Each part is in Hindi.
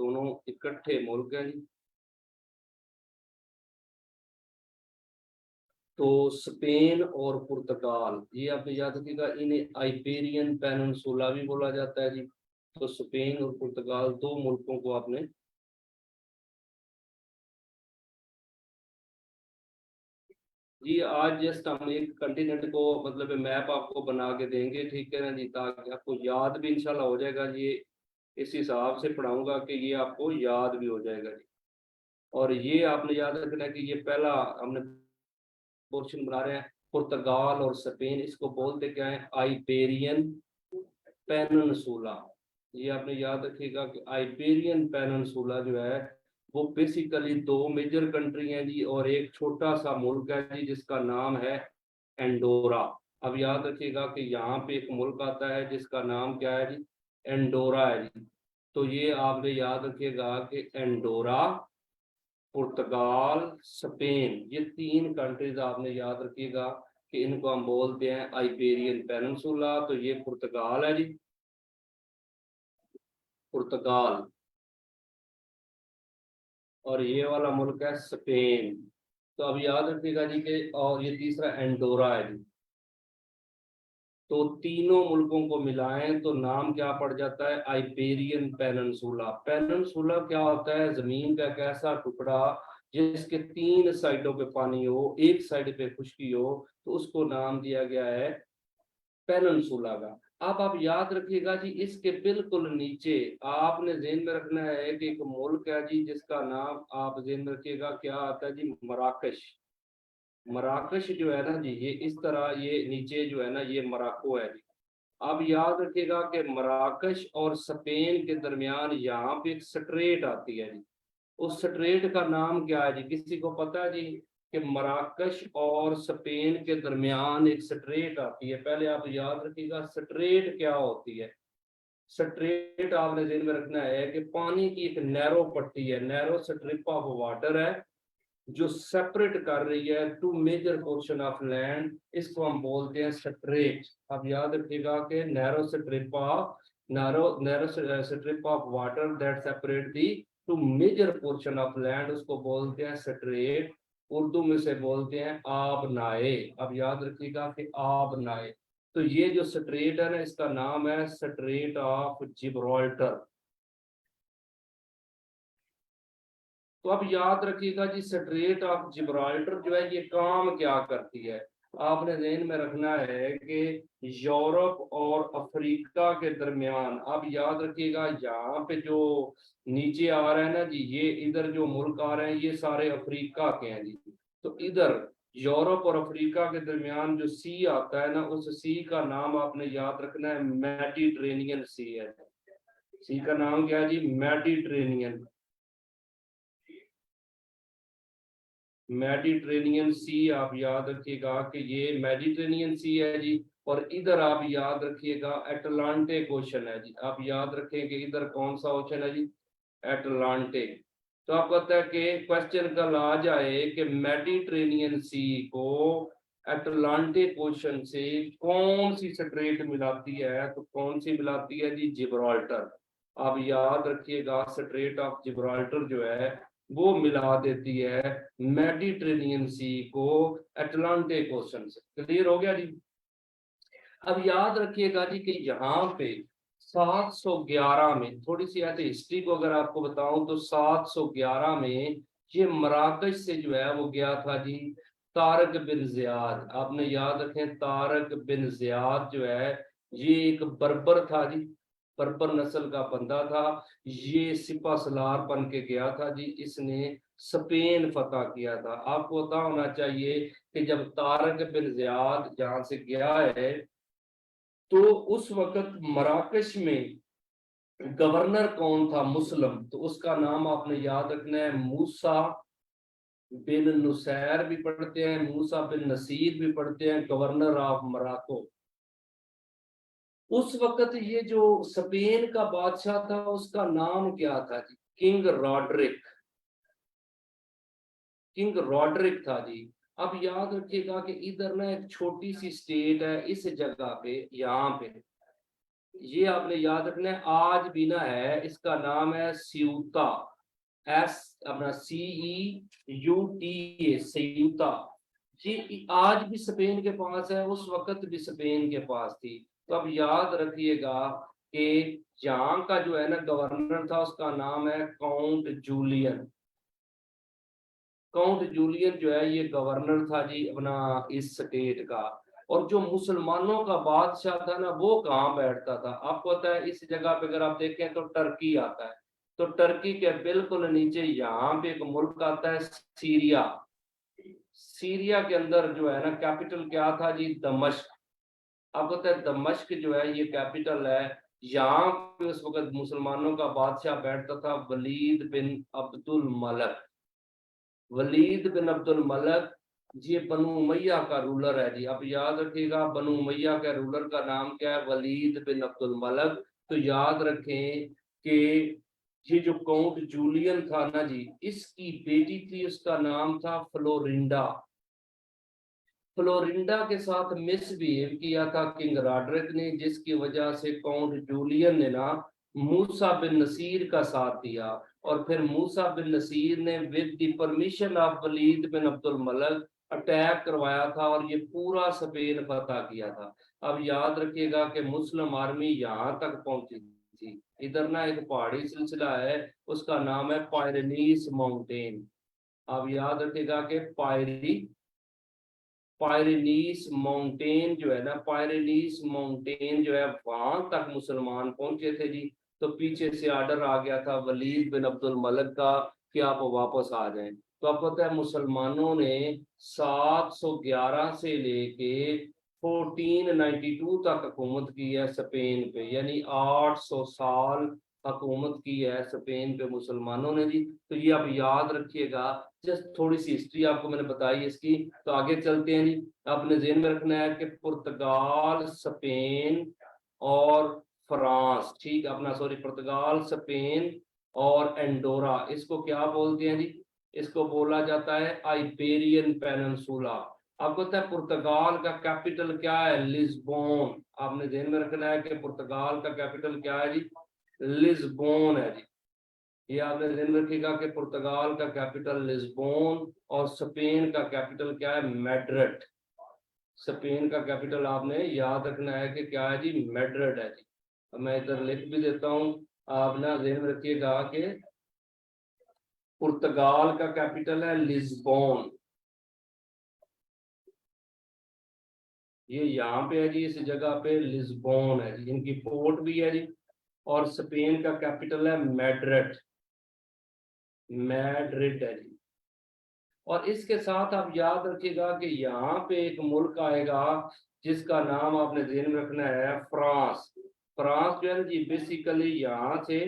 दोनों इकट्ठे मुल्क हैं जी। तो स्पेन और पुर्तगाल, ये आपने याद रखिएगा, इन्हें आइबेरियन पेनिनसुला भी बोला जाता है जी। तो स्पेन और पुर्तगाल दो मुल्कों को आपने, जी आज जस्ट हम एक कंटिनेंट को मतलब मैप आपको बना के देंगे, ठीक है ना जी, ताकि आपको याद भी इंशाल्लाह हो जाएगा जी। इस हिसाब से पढ़ाऊंगा कि ये आपको याद भी हो जाएगा जी। और ये आपने याद रखना है कि ये पहला हमने पोर्शन बना रहे हैं, पुर्तगाल और स्पेन, इसको बोलते क्या है, आइबेरियन पेनिनसुला। ये आपने याद रखिएगा कि आइबेरियन पेनिनसुला जो है वो बेसिकली दो मेजर कंट्री हैं जी, और एक छोटा सा मुल्क है जी जिसका नाम है एंडोरा। अब याद रखिएगा कि यहाँ पे एक मुल्क आता है जिसका नाम क्या है जी, एंडोरा है जी। तो ये आपने याद रखिएगा कि एंडोरा, पुर्तगाल, स्पेन, ये तीन कंट्रीज आपने याद रखिएगा कि इनको हम बोलते हैं आइबेरियन पेनिनसुला। तो ये पुर्तगाल है जी, पुर्तगाल, और ये वाला मुल्क है स्पेन। तो अब याद रखिएगा जी कि, और ये तीसरा एंडोरा है जी। तो तीनों मुल्कों को मिलाएं तो नाम क्या पड़ जाता है, आइबेरियन पेनिनसुला। पेनिनसुला क्या होता है, जमीन का एक ऐसा टुकड़ा जिसके तीन साइडों पे पानी हो, एक साइड पे खुश्की हो, तो उसको नाम दिया गया है पेनिनसुला का। अब आप याद रखिएगा जी, इसके बिल्कुल नीचे आपने जेहन में रखना है कि एक मुल्क है जी जिसका नाम आप जेहन में रखिएगा क्या आता है जी, मराकश। मराकश जो है ना जी, ये इस तरह, ये नीचे जो है ना, ये मोरक्को है जी। अब याद रखिएगा कि मराकश और स्पेन के दरमियान यहाँ पे एक स्ट्रेट आती है जी। उस स्ट्रेट का नाम क्या है जी, किसी को पता है जी? कि मराकश और स्पेन के दरमियान एक स्ट्रेट आती है। पहले आप याद रखिएगा स्ट्रेट क्या होती है। स्ट्रेट आपने ध्यान में रखना है कि पानी की एक नैरो पट्टी है, नैरो स्ट्रिप ऑफ वाटर है जो सेपरेट कर रही है two major portion of land, इसको हम बोलते हैं स्ट्रेट। अब याद रखिएगा कि narrow strip of water that separate the two major portion of land, उसको बोलते हैं स्ट्रेट। उर्दू में से बोलते हैं आबनाए। अब याद रखिएगा कि आबनाए। तो ये जो स्ट्रेट है ना, इसका नाम है स्ट्रेट ऑफ जिब्राल्टर। तो अब याद रखिएगा जी, स्ट्रेट ऑफ जिब्राल्टर जो है ये काम क्या करती है, आपने ध्यान में रखना है कि यूरोप और अफ्रीका के दरमियान, अब याद रखिएगा यहाँ पे जो नीचे आ रहा है ना जी, ये इधर जो मुल्क आ रहे हैं ये सारे अफ्रीका के हैं जी। तो इधर यूरोप और अफ्रीका के दरमियान जो सी आता है ना, उस सी का नाम आपने याद रखना है मेडिटेरेनियन सी है। सी का नाम क्या है जी, मेडिटेरेनियन। मेडिटेरेनियन सी आप याद रखिएगा कि ये मेडिटेरेनियन सी है जी। और इधर आप याद रखिएगा अटलांटिक ओशन है जी। आप याद रखें कि इधर कौन सा ओशन है जी, अटलांटिक। तो आप कहते हैं कि क्वेश्चन कल आ जाए कि मेडिटेरेनियन सी को अटलांटिक ओशन से कौन सी स्ट्रेट मिलाती है, तो कौन सी मिलाती है जी, जिब्राल्टर। आप याद रखिएगा स्ट्रेट ऑफ जिब्राल्टर जो है वो मिला देती है मेडिटेरेनियन सी को अटलांटिक ओशन से। क्लियर हो गया जी। अब याद रखिएगा जी कि यहाँ पे 711 में, थोड़ी सी ऐसे हिस्ट्री को अगर आपको बताऊं तो 711 में ये मराकश से जो है वो गया था जी तारक बिन जियाद। आपने याद रखें तारक बिन जियाद जो है ये एक बर्बर था जी, बर्बर नस्ल का बंदा था। ये सिपा सलार बन के गया था जी, इसने स्पेन फतह किया था। आपको पता होना चाहिए कि जब तारक बिन जियाद यहाँ से गया है तो उस वक्त मराकश में गवर्नर कौन था मुस्लिम, तो उसका नाम आपने याद रखना है मूसा बिन नुसैर भी पढ़ते हैं, मूसा बिन नसीर भी पढ़ते हैं, गवर्नर ऑफ मराको। उस वक्त ये जो स्पेन का बादशाह था उसका नाम क्या था जी, किंग रॉड्रिक। किंग रॉड्रिक था जी। अब याद रखिएगा कि इधर ना एक छोटी सी स्टेट है इस जगह पे, यहाँ पे ये आपने याद रखना है, आज भी ना है, इसका नाम है स्यूता, एस अपना CEUTA, स्यूता। ये आज भी स्पेन के पास है, उस वक्त भी स्पेन के पास थी। तो अब याद रखिएगा कि यहाँ का जो है ना गवर्नर था, उसका नाम है काउंट जूलियन। काउंट जूलियन जो है ये गवर्नर था जी अपना इस स्टेट का। और जो मुसलमानों का बादशाह था ना, वो कहाँ बैठता था आपको पता है? इस जगह पे अगर आप देखें तो टर्की आता है। तो टर्की के बिल्कुल नीचे यहाँ पे एक मुल्क आता है सीरिया। सीरिया के अंदर जो है ना कैपिटल क्या था जी? दमश्क। आपको पता है दमश्क जो है ये कैपिटल है। यहाँ पे उस वक्त मुसलमानों का बादशाह बैठता था, Waleed bin Abdul Malak. Waleed bin Abdul Malak, ये बनु उमैया का रूलर है जी। आप याद रखिएगा बनु उमैया के रूलर का नाम क्या है? Waleed bin Abdul Malak. तो याद रखें कि ये जो काउंट जूलियन था ना जी, इसकी बेटी थी, उसका नाम था फ्लोरिंडा। फ्लोरिंडा के साथ मिसबिहेव किया था किंग रॉडरिक ने, जिसकी वजह से काउंट जूलियन ने ना मूसा बिन नसीर का साथ दिया। और फिर मूसा बिन नसीर ने with the permission of Walid bin Abdul Malik attack करवाया था, और ये पूरा स्पेन फतह किया था। अब याद रखिएगा कि मुस्लिम आर्मी यहाँ तक पहुंची थी। इधर ना एक पहाड़ी सिलसिला है, उसका नाम है पायरेनीस माउंटेन। अब याद रखिएगा कि पायरेनीस माउंटेन जो है ना, पायरेनीस माउंटेन जो है, वहां तक मुसलमान पहुंचे थे जी। तो पीछे से ऑर्डर आ गया था वलीद बिन अब्दुल मलक का कि आप वापस आ जाएं। तो आपको पता है मुसलमानों ने 711 से लेके 1492 तक हुकूमत की है स्पेन पे, यानी 800 साल हुकूमत की है स्पेन पे मुसलमानों ने जी। तो ये आप याद रखिएगा। जस्ट थोड़ी सी हिस्ट्री आपको मैंने बताई इसकी। तो आगे चलते हैं जी। आपने ध्यान में रखना है कि पुर्तगाल, स्पेन और फ्रांस, ठीक अपना सॉरी, पुर्तगाल, स्पेन और एंडोरा, इसको क्या बोलते हैं जी? इसको बोला जाता है आइबेरियन पेनिनसुला। आपको पता है पुर्तगाल का कैपिटल क्या है? लिस्बोन। आपने ध्यान में रखना है कि पुर्तगाल का कैपिटल क्या है जी? लिस्बोन है जी। ये आपने ध्यान रखिएगा कि पुर्तगाल का कैपिटल लिस्बोन, और स्पेन का कैपिटल क्या है? मैड्रिड। स्पेन का कैपिटल आपने याद रखना है कि क्या है जी? मैड्रिड है जी। अब मैं इधर लिख भी देता हूँ, आप ना ध्यान में रखिएगा कि पुर्तगाल का कैपिटल है लिस्बोन। ये यहाँ पे है जी, इस जगह पे लिस्बोन है जी, इनकी पोर्ट भी है जी। और स्पेन का कैपिटल है मैड्रिड। मैड्रिड है जी। और इसके साथ आप याद रखिएगा कि यहाँ पे एक मुल्क आएगा जिसका नाम आपने ध्यान में रखना है, फ्रांस। फ्रांस जो है ना जी, बेसिकली यहाँ से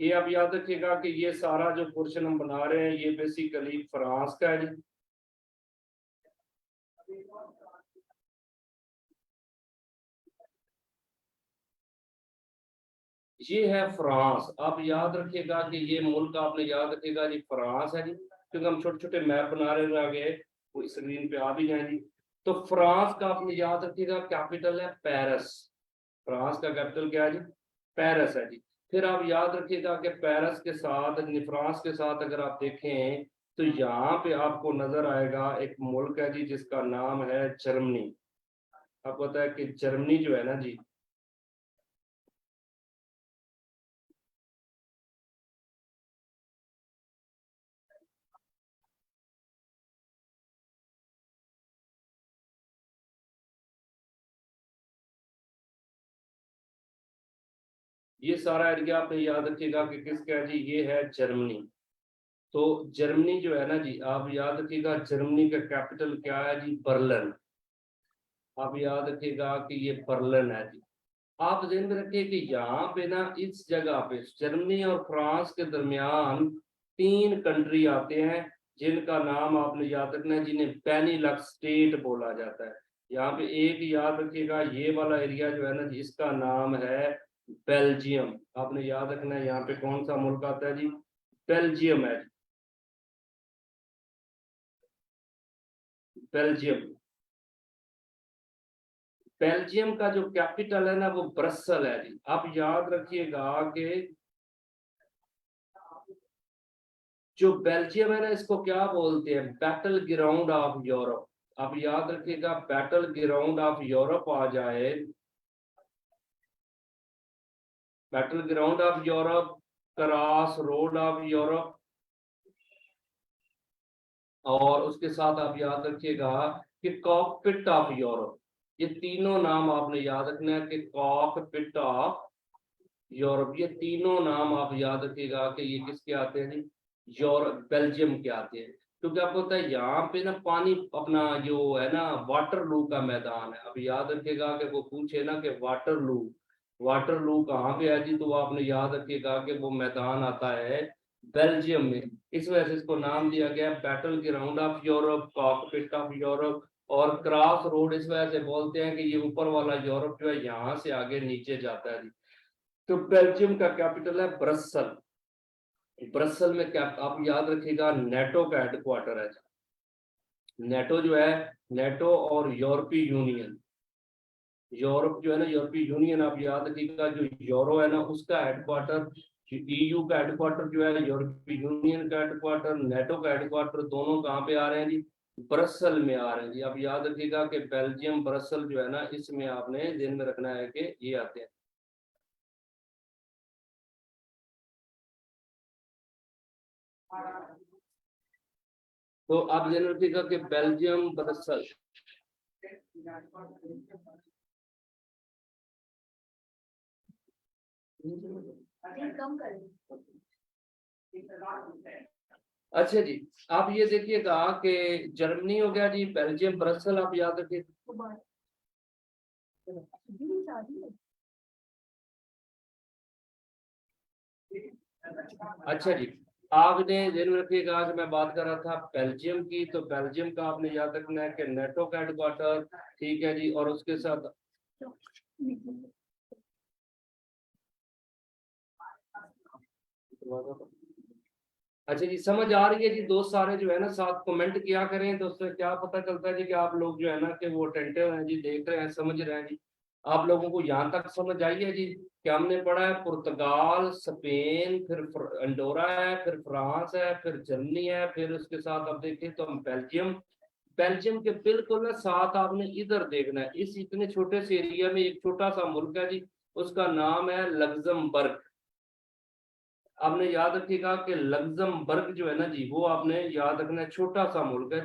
ये आप याद रखिएगा कि ये सारा जो पोर्शन हम बना रहे हैं, ये बेसिकली फ्रांस का है जी। ये है फ्रांस। आप याद रखिएगा कि ये मुल्क आपने याद रखिएगा जी, फ्रांस है जी, क्योंकि हम छोटे छोटे मैप बना रहे हैं आगे, वो स्क्रीन पे आ भी जाए जी। तो फ्रांस का आपने याद रखिएगा कैपिटल है पेरिस। फ्रांस का कैपिटल क्या है जी? पेरिस है जी। फिर आप याद रखिएगा कि पेरिस के साथ, फ्रांस के साथ अगर आप देखें तो यहाँ पे आपको नजर आएगा एक मुल्क है जी, जिसका नाम है जर्मनी। आपको पता है कि जर्मनी जो है ना जी, ये सारा एरिया आपने याद रखिएगा कि किसका है जी? ये है जर्मनी। तो जर्मनी जो है ना जी, आप याद रखिएगा जर्मनी का कैपिटल क्या है जी? बर्लिन। आप याद रखिएगा कि ये बर्लिन है जी। आप ध्यान में रखिए कि यहाँ पे ना इस जगह पे जर्मनी और फ्रांस के दरमियान तीन कंट्री आते हैं, जिनका नाम आपने याद रखना है, जिन्हें बेनिलक्स स्टेट बोला जाता है। यहाँ पे एक याद रखिएगा, ये वाला एरिया जो है ना जी, इसका नाम है बेल्जियम। आपने याद रखना है यहाँ पे कौन सा मुल्क आता है जी, बेल्जियम है। बेल्जियम। बेल्जियम का जो कैपिटल है ना वो ब्रसल है जी। आप याद रखिएगा कि जो बेल्जियम है ना, इसको क्या बोलते हैं, बैटल ग्राउंड ऑफ यूरोप। आप याद रखिएगा, बैटल ग्राउंड ऑफ यूरोप आ जाए, battle ground of Europe, cross road of Europe, और उसके साथ आप याद रखिएगा कि कॉकपिट ऑफ यूरोप। ये तीनों नाम आपने याद रखना है कि कॉकपिट ऑफ यूरोप, ये तीनों नाम आप याद रखिएगा कि ये किसके आते हैं जी, यूरोप बेल्जियम के आते हैं। क्योंकि आपको पता है यहाँ पे ना पानी अपना जो है ना वाटरलू का मैदान है। अब याद रखिएगा कि वो पूछे ना कि वाटरलू, वाटरलू कहाँ पे है जी, तो वो आपने याद रखिएगा कि वो मैदान आता है बेल्जियम में। इस वजह से इसको नाम दिया गया battle ground of Europe, cockpit of Europe. और क्रॉस रोड इस वजह से बोलते हैं कि ये ऊपर वाला यूरोप जो है यहाँ से आगे नीचे जाता है जी। तो बेल्जियम का कैपिटल है ब्रसल। ब्रसल में क्या आप याद रखिएगा, नेटो का हेडक्वार्टर है। नेटो जो है, नेटो और यूरोपीय यूनियन, यूरोप जो है ना, यूरोपीय यूनियन आप याद रखिएगा, जो यूरो है ना उसका हेडक्वार्टर, ईयू का हेडक्वार्टर जो है, यूरोपीय यूनियन का हेडक्वार्टर, नेटो का हेडक्वार्टर, दोनों कहाँ पे आ रहे हैं जी, ब्रसल में आ रहे हैं जी। आप याद रखिएगा कि बेल्जियम ब्रसल जो है ना, इसमें आपने ध्यान में रखना है कि ये आते हैं। तो आप ध्यान रखिएगा कि बेल्जियम ब्रसल। अच्छा जी, आप ये देखिएगा कि जर्मनी हो गया जी, बेल्जियम ब्रसल आप याद रखिए। अच्छा जी, आपने ध्यान में रखिएगा कि मैं बात कर रहा था बेल्जियम की, तो बेल्जियम का आपने याद रखना है कि नेटो का हेडक्वार्टर, ठीक है जी, और उसके साथ अच्छा जी, समझ आ रही है जी। दोस्त सारे जो है ना साथ कमेंट किया करें, तो उससे क्या पता चलता है जी कि आप लोग जो है ना कि वो अटेंटिव हैं जी, देख रहे हैं, समझ रहे हैं जी। आप लोगों को यहाँ तक समझ आई है जी कि हमने पढ़ा है पुर्तगाल, स्पेन, फिर अंडोरा है, फिर फ्रांस है, फिर जर्मनी है, फिर उसके साथ आप देखें तो हम बेल्जियम। बेल्जियम के बिल्कुल ना साथ आपने इधर देखना है, इस इतने छोटे से एरिया में एक छोटा सा मुल्क है जी, उसका नाम है लग्जमबर्ग। आपने याद रखिएगा कि लग्जमबर्ग जो है ना जी, वो आपने याद रखना है, छोटा सा मुल्क है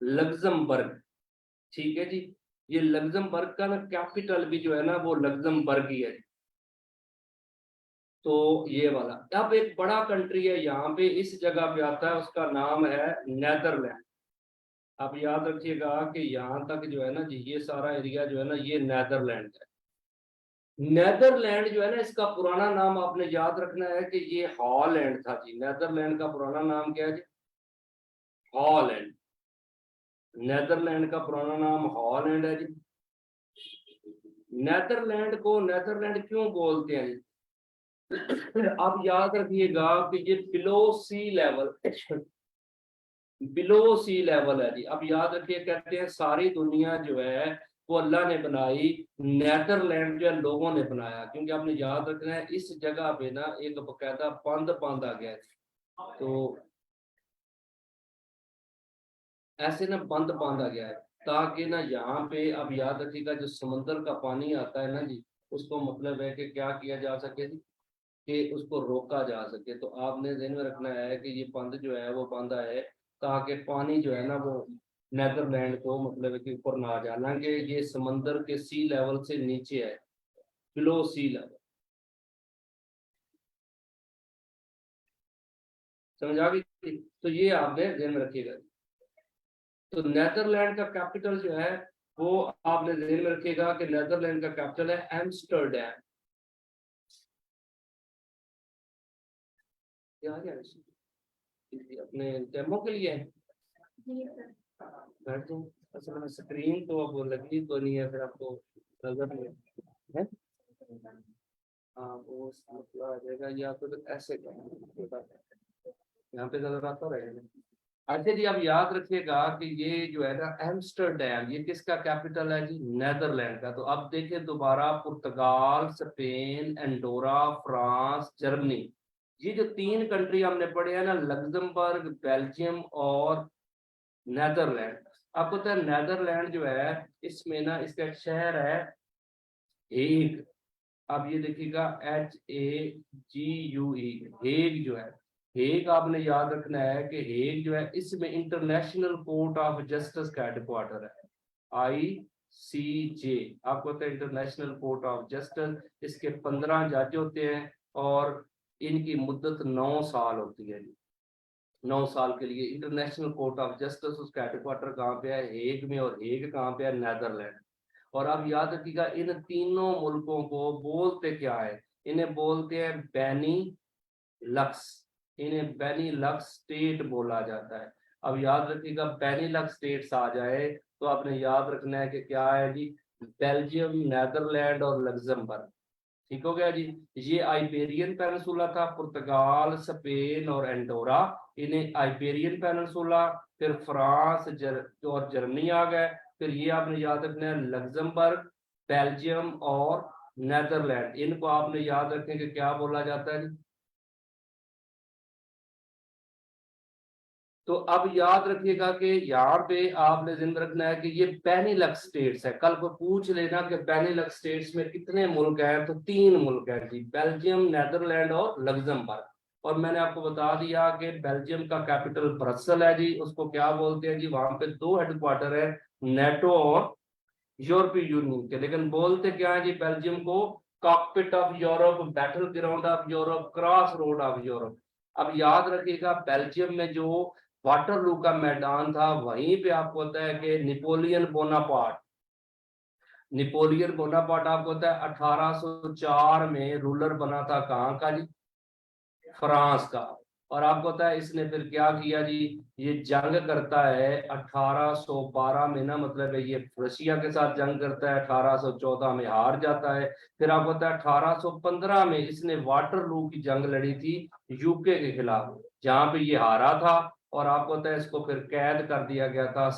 लग्जमबर्ग, ठीक है जी। ये लग्जमबर्ग का ना कैपिटल भी जो है ना वो लग्जमबर्ग ही है। तो ये वाला अब एक बड़ा कंट्री है यहाँ पे, इस जगह पे आता है, उसका नाम है नेदरलैंड। आप याद रखिएगा कि यहाँ तक जो है ना जी, ये सारा एरिया जो है ना ये नेदरलैंड है। नेदरलैंड जो है ना, इसका पुराना नाम आपने याद रखना है कि ये हॉलैंड था जी। नेदरलैंड का पुराना नाम क्या है जी, हॉलैंड। नेदरलैंड का पुराना नाम हॉलैंड है जी। नेदरलैंड को नेदरलैंड क्यों बोलते हैं जी, आप याद रखिएगा कि ये बिलो सी लेवल, बिलो सी लेवल है जी। अब याद रखिए, कहते हैं सारी दुनिया जो है वो अल्लाह ने बनाई, नेदरलैंड जो है लोगों ने बनाया। क्योंकि आपने याद रखना है इस जगह पे ना एक बकायदा बंद बांधा गया है। तो ऐसे ना बंद बांधा गया है ताकि ना यहाँ पे, अब याद रखिएगा, जो समंदर का पानी आता है ना जी, उसको मतलब है कि क्या किया जा सके जी, कि उसको रोका जा सके। तो आपने ध्यान में रखना है कि ये बंद जो है वो बांधा है ताकि पानी जो है ना वो नेदरलैंड को मतलब है कि ऊपर ना आ जाए, हालांकि ये समंदर के सी लेवल से नीचे है, बिलो सी लेवल। समझ आ गई? तो ये आपने ध्यान में रखिएगा। तो नेदरलैंड का कैपिटल जो है वो आपने ध्यान में रखिएगा कि नेदरलैंड का कैपिटल है एम्स्टर्डम। क्या है अपने डेमो के लिए है? बैठ जाओ। असल में स्क्रीन तो अब लगी तो नहीं है, फिर आपको नजर नहीं है। हाँ वो मतलब आ जाएगा, या फिर ऐसे करें, यहाँ पे नजर आता रहेगा। अच्छा जी, आप याद रखिएगा कि ये जो है ना एम्स्टरडैम, ये किसका कैपिटल है जी? नेदरलैंड का। तो अब देखिए दोबारा, पुर्तगाल, स्पेन, एंडोरा, फ्रांस, जर्मनी, ये जो तीन कंट्री हमने पढ़े हैं ना, लग्जमबर्ग, बेल्जियम और नेदरलैंड। आपको पता है नेदरलैंड जो है, इसमें ना इसका एक शहर है हेग। अब ये देखिएगा HAGUE, हेग जो है। हेग आपने याद रखना है कि हेग जो है, इसमें इंटरनेशनल कोर्ट ऑफ जस्टिस का हेडक्वार्टर है, ICJ। आपको पता है इंटरनेशनल कोर्ट ऑफ जस्टिस, इसके 15 जज होते हैं और इनकी मुद्दत 9 साल होती है जी। 9 साल के लिए इंटरनेशनल कोर्ट ऑफ जस्टिस, उसका हेडक्वार्टर कहाँ पे है? हेग में। और हेग कहाँ पे है? नेदरलैंड। और आप याद रखिएगा, इन तीनों मुल्कों को बोलते क्या है? इन्हें बोलते हैं बैनी लक्स। इन्हें बैनी लक्स स्टेट बोला जाता है। अब याद रखिएगा, बैनी लक्स स्टेट्स आ जाए तो आपने याद रखना है कि क्या है जी? बेल्जियम, नेदरलैंड और लग्जमबर्ग। ठीक हो गया जी। ये आइबेरियन पेनिनसुला था, पुर्तगाल, स्पेन और एंडोरा, इन्हें आइबेरियन पेनिनसुला। फिर फ्रांस, और जर्मनी आ गए। फिर ये आपने याद रखना है लग्जमबर्ग, बेल्जियम और नेदरलैंड। इनको आपने याद रखें कि क्या बोला जाता है जी? तो अब याद रखिएगा कि यहाँ पे आपने जिन रखना है कि ये बेनिलक्स स्टेट्स है। कल को पूछ लेना कि बेनिलक्स स्टेट्स में कितने मुल्क हैं, तो 3 मुल्क हैं जी, बेल्जियम, नेदरलैंड और लग्जमबर्ग। और मैंने आपको बता दिया कि बेल्जियम का कैपिटल ब्रसल है जी, उसको क्या बोलते हैं जी? वहां पे 2 हेडक्वार्टर है, नेटो और यूरोपीय यूनियन के। लेकिन बोलते क्या है जी बेल्जियम को? Cockpit of Europe, battle ground of Europe, cross road of Europe. अब याद रखिएगा, बेल्जियम में जो वाटरलू का मैदान था, वहीं पे आपको पता है कि नेपोलियन बोनापार्ट आपको पता है 1804 में रूलर बना था, कहाँ का जी? फ्रांस का। और आपको पता है इसने फिर क्या किया जी? ये जंग करता है 1812 में ना, मतलब है ये रशिया के साथ जंग करता है, 1814 में हार जाता है। फिर आपको पता है 1815 में इसने वाटरलू की जंग लड़ी थी यूके के खिलाफ, जहां पे ये हारा था। और आपको पता है इसको फिर कैद कर दिया गया था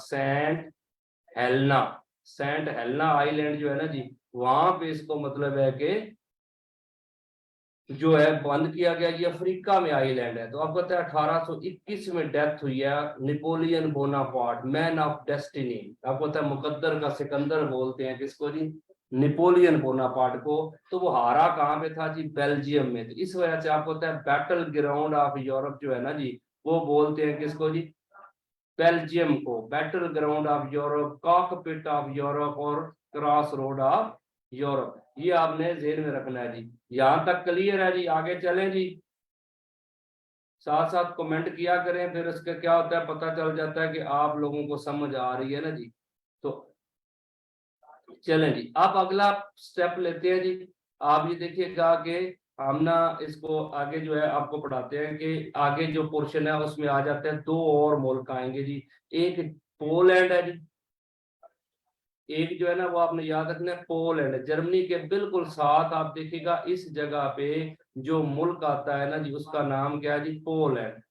हेलना सेंट हेलना आइलैंड जो है ना जी, वहां पे इसको मतलब है कि जो है बंद किया गया। ये अफ्रीका में आइलैंड है। तो आपको पता है 1821 में डेथ हुई है Napoleon Bonaparte, man of destiny. आपको पता है मुकद्दर का सिकंदर बोलते हैं किसको जी? नेपोलियन बोनापार्ट को। तो वो हारा कहाँ पे था जी? बेल्जियम में। तो इस वजह से आपको पता है बैटल ग्राउंड ऑफ यूरोप जो है ना जी, वो बोलते हैं किसको जी? बेल्जियम को। Battle ground of Europe, cockpit of Europe और क्रॉस रोड ऑफ यूरोप, ये आपने जेहन में रखना है जी। यहां तक क्लियर है जी? आगे चलें जी, साथ साथ कमेंट किया करें, फिर इसका क्या होता है पता चल जाता है कि आप लोगों को समझ आ रही है ना जी। तो चलें जी, अब अगला स्टेप लेते हैं जी। आप ये देखिएगा कि हम ना इसको आगे जो है आपको पढ़ाते हैं कि आगे जो पोर्शन है उसमें आ जाते हैं 2 और मुल्क आएंगे जी। एक पोलैंड है जी, एक जो है ना वो आपने याद रखना है पोलैंड। जर्मनी के बिल्कुल साथ आप देखिएगा इस जगह पे जो मुल्क आता है ना जी, उसका नाम क्या है जी? पोलैंड।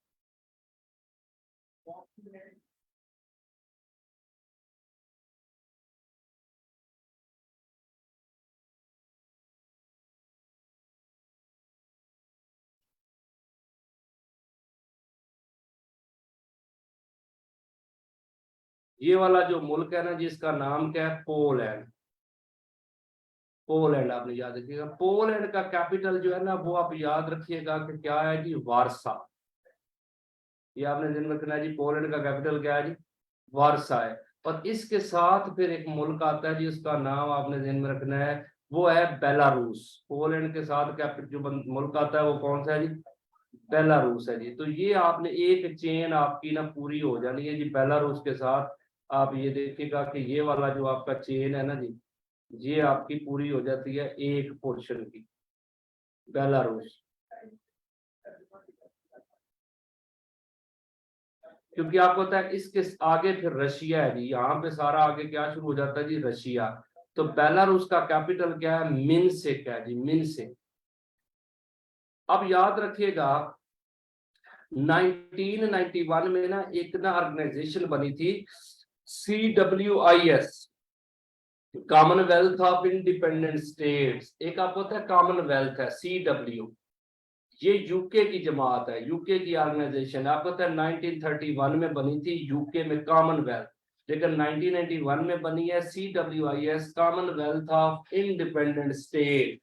ये वाला जो मुल्क है ना जी, इसका नाम क्या है? पोलैंड। पोलैंड आपने याद रखिएगा। पोलैंड का कैपिटल जो है ना, वो आप याद रखिएगा कि क्या है जी? वारसा। ये आपने ध्यान रखना है जी, पोलैंड का कैपिटल क्या है जी? वारसा है। और इसके साथ फिर एक मुल्क आता है जी, उसका नाम आपने ध्यान में रखना है, वो है बेलारूस। पोलैंड के साथ कैपिटल जो मुल्क आता है वो कौन सा है जी? बेलारूस है जी। तो ये आपने एक चेन आपकी ना पूरी हो जानी है जी बेलारूस के साथ। आप ये देखिएगा कि ये वाला जो आपका चेन है ना जी, ये आपकी पूरी हो जाती है एक पोर्शन की, बेलारूस। क्योंकि आपको पता है इसके आगे फिर रशिया है जी, यहाँ पे सारा आगे क्या शुरू हो जाता है जी, रशिया। तो बेलारूस का कैपिटल क्या है, मिन्स्क है जी, मिन्स्क। अब याद रखिएगा 1991 में ना एक ना ऑर्गेनाइजेशन बनी थी, CWIS, Commonwealth of independent states. एक आपको पता है कॉमनवेल्थ है CW, ये यूके की जमात है, यूके की ऑर्गेनाइजेशन है। आपको पता है 1931 में बनी थी यूके में कॉमनवेल्थ, लेकिन 1991 में बनी है CWIS, Commonwealth of independent state.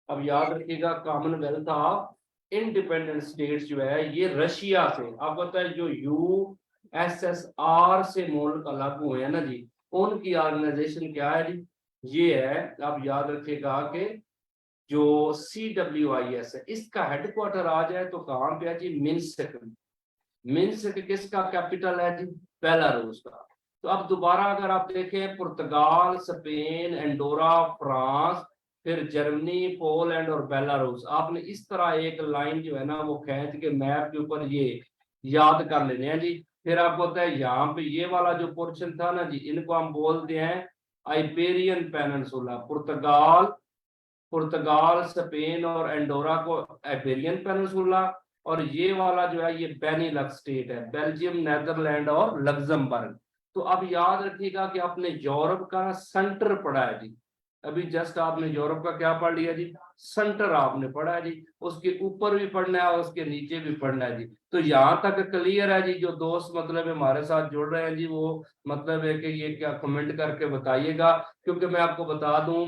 अब याद रखिएगा कॉमनवेल्थ ऑफ इंडिपेंडेंट स्टेट्स जो है ये रशिया से, आपको पता है जो USSR से मुल्क अलग हुए हैं ना जी, उनकी ऑर्गेनाइजेशन क्या है जी, ये है। आप याद रखिएगा कि जो CWIS है इसका हेडक्वार्टर आ जाए तो कहाँ पे है जी, मिन्स्क। मिन्स्क किसका कैपिटल है जी, बेलारूस का। तो अब दोबारा अगर आप देखें, पुर्तगाल, स्पेन, एंडोरा, फ्रांस, फिर जर्मनी, पोलैंड और बेलारूस, आपने इस तरह एक लाइन जो है ना वो खींच के मैप के ऊपर ये याद कर लेने हैं जी। फिर आपको पता है यहाँ पे ये वाला जो पोर्शन था ना जी, इनको हम बोलते हैं आइबेरियन पेनिनसुला। पुर्तगाल, स्पेन और एंडोरा को आइबेरियन पेनिनसुला, और ये वाला जो है ये बेनिलक्स स्टेट है, बेल्जियम, नेदरलैंड और लग्जमबर्ग। तो अब याद रखिएगा कि आपने यूरोप का सेंटर पढ़ा है जी, अभी जस्ट आपने यूरोप का क्या पढ़ लिया जी, सेंटर आपने पढ़ा है जी, उसके ऊपर भी पढ़ना है और उसके नीचे भी पढ़ना है जी। तो यहाँ तक क्लियर है जी। जो दोस्त मतलब हमारे साथ जुड़ रहे हैं जी, वो मतलब है कि ये क्या कमेंट करके बताइएगा, क्योंकि मैं आपको बता दूं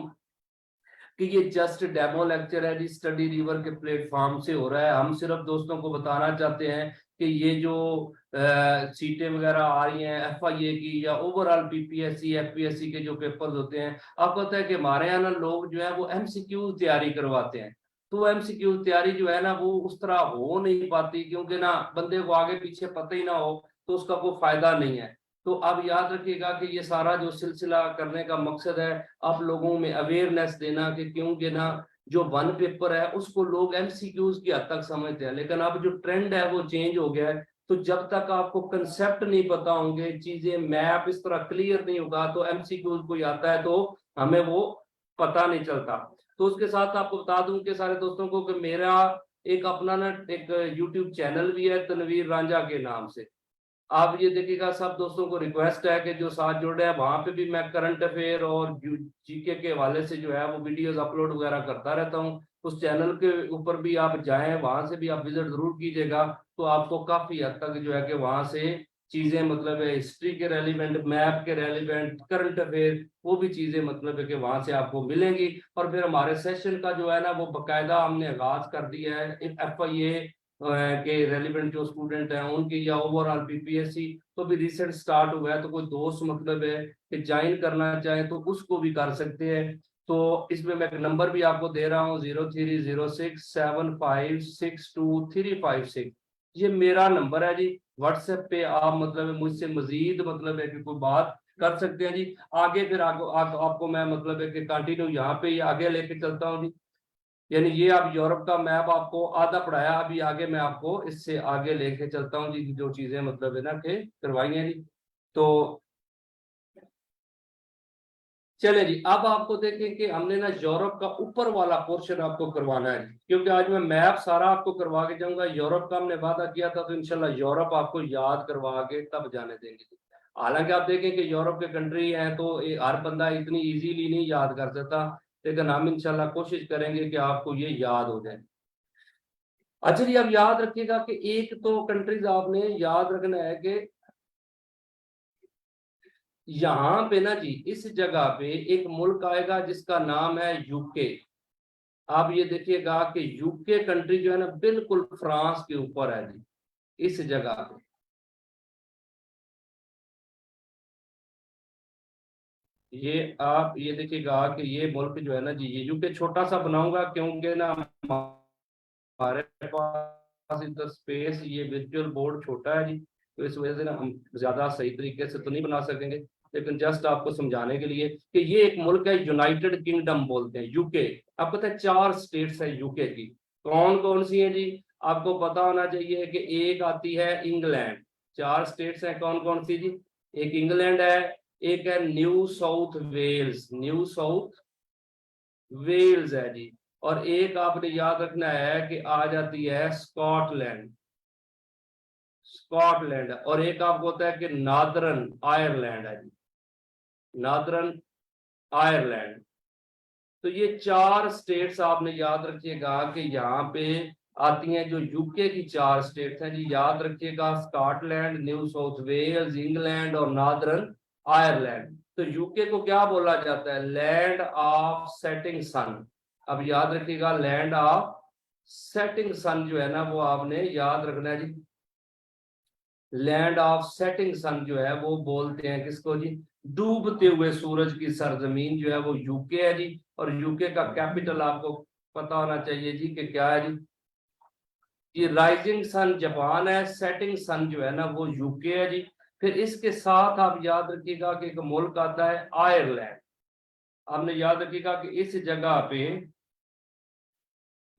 कि ये जस्ट डेमो लेक्चर है जी, स्टडी रिवर के प्लेटफॉर्म से हो रहा है। हम सिर्फ दोस्तों को बताना चाहते हैं कि ये जो सीटें वगैरह आ रही हैं FIA की या ओवरऑल PPSC FPSC के जो पेपर्स होते हैं, आपको पता है कि हमारे यहाँ ना लोग जो है वो MCQ तैयारी करवाते हैं। तो MCQ तैयारी जो है ना वो उस तरह हो नहीं पाती, क्योंकि ना बंदे को आगे पीछे पता ही ना हो तो उसका कोई फायदा नहीं है। तो अब याद रखिएगा कि ये सारा जो सिलसिला करने का मकसद है आप लोगों में अवेयरनेस देना, कि क्योंकि ना जो वन पेपर है उसको लोग MCQs की हद तक समझते हैं, लेकिन अब जो ट्रेंड है वो चेंज हो गया है। तो जब तक आपको कंसेप्ट नहीं पता होंगे, चीजें मैप इस तरह क्लियर नहीं होगा, तो MCQs कोई आता है तो हमें वो पता नहीं चलता। तो उसके साथ आपको बता दूं कि सारे दोस्तों को कि मेरा एक अपना ना एक यूट्यूब चैनल भी है तनवीर रांझा के नाम से। आप ये देखिएगा, सब दोस्तों को रिक्वेस्ट है कि जो साथ जुड़े हैं वहां पे भी मैं करंट अफेयर और GK के हवाले से जो है वो वीडियोस अपलोड वगैरह करता रहता हूँ। उस चैनल के ऊपर भी आप जाएं, वहां से भी आप विजिट जरूर कीजिएगा, तो आपको काफी हद तक जो है कि वहां से चीजें मतलब है हिस्ट्री के रेलिवेंट, मैप के रेलिवेंट, करंट अफेयर, वो भी चीजें मतलब है कि वहां से आपको मिलेंगी। और फिर हमारे सेशन का जो है ना वो बकायदा हमने आगाज कर दिया है FIA के रेलिवेंट जो स्टूडेंट हैं उनकी, या ओवरऑल PPSC तो भी रिसेंट स्टार्ट हुआ है। तो कोई दोस्त मतलब है कि ज्वाइन करना चाहे तो उसको भी कर सकते हैं। तो इसमें मैं एक नंबर भी आपको दे रहा हूँ, 03067562 356। ये मेरा नंबर है जी। व्हाट्सएप पे आप मतलब मुझसे मजीद मतलब है कि कोई बात कर सकते हैं जी। आगे फिर आपको मैं मतलब है कि कंटिन्यू यहाँ पे ही आगे लेके चलता हूँ जी। यानी ये आप यूरोप का मैप आपको आधा पढ़ाया, अभी आगे मैं आपको इससे आगे लेके चलता हूँ जी, जो चीजें मतलब है ना कि करवाई हैं जी। तो चले जी, अब आपको देखें कि हमने ना यूरोप का ऊपर वाला पोर्शन आपको करवाना है, क्योंकि आज मैं मैप सारा आपको करवा के जाऊंगा। यूरोप का हमने वादा किया था, तो इंशाल्लाह यूरोप आपको याद करवा के तब जाने देंगे। हालांकि आप देखें कि यूरोप के कंट्री हैं तो हर बंदा इतनी इजीली नहीं याद कर सकता, लेकिन हम इंशाल्लाह कोशिश करेंगे कि आपको ये याद हो जाए। अच्छा जी, अब याद रखिएगा कि एक तो कंट्रीज आपने याद रखना है कि यहाँ पे ना जी इस जगह पे एक मुल्क आएगा जिसका नाम है यूके। आप ये देखिएगा कि यूके कंट्री जो है ना बिल्कुल फ्रांस के ऊपर है जी, इस जगह पे। ये आप ये देखिएगा कि ये मुल्क जो है ना जी, ये यूके छोटा सा बनाऊंगा क्योंकि ना हमारे पास इधर स्पेस, ये वर्चुअल बोर्ड छोटा है जी, तो इस वजह से ना हम ज्यादा सही तरीके से तो नहीं बना सकेंगे, लेकिन जस्ट आपको समझाने के लिए कि ये एक मुल्क है, यूनाइटेड किंगडम बोलते हैं यूके। आपको पता है 4 स्टेट्स है यूके की, कौन कौन सी है जी? आपको पता होना चाहिए कि एक आती है इंग्लैंड, 4 स्टेट्स हैं, कौन कौन सी जी? एक इंग्लैंड है, एक है New South Wales, New South Wales है जी, और एक आपने याद रखना है कि आ जाती है स्कॉटलैंड, स्कॉटलैंड, और एक आपको होता है कि नॉर्दर्न आयरलैंड है जी, नॉर्दर्न आयरलैंड। तो ये 4 स्टेट्स आपने याद रखिएगा कि यहाँ पे आती हैं, जो यूके की 4 स्टेट्स हैं जी, याद रखिएगा, Scotland, New South Wales, England और नॉर्दर्न आयरलैंड। तो यूके को क्या बोला जाता है? Land of setting sun. अब याद रखिएगा, लैंड ऑफ सेटिंग सन जो है ना, वो आपने याद रखना है जी। लैंड ऑफ सेटिंग सन जो है वो बोलते हैं किसको जी? डूबते हुए सूरज की सरजमीन जो है वो यूके है जी। और यूके का कैपिटल आपको पता होना चाहिए जी कि क्या है जी? ये राइजिंग सन जापान है, सेटिंग सन जो है ना वो यूके है जी। फिर इसके साथ आप याद रखिएगा कि एक मुल्क आता है आयरलैंड। आपने याद रखिएगा कि इस जगह पे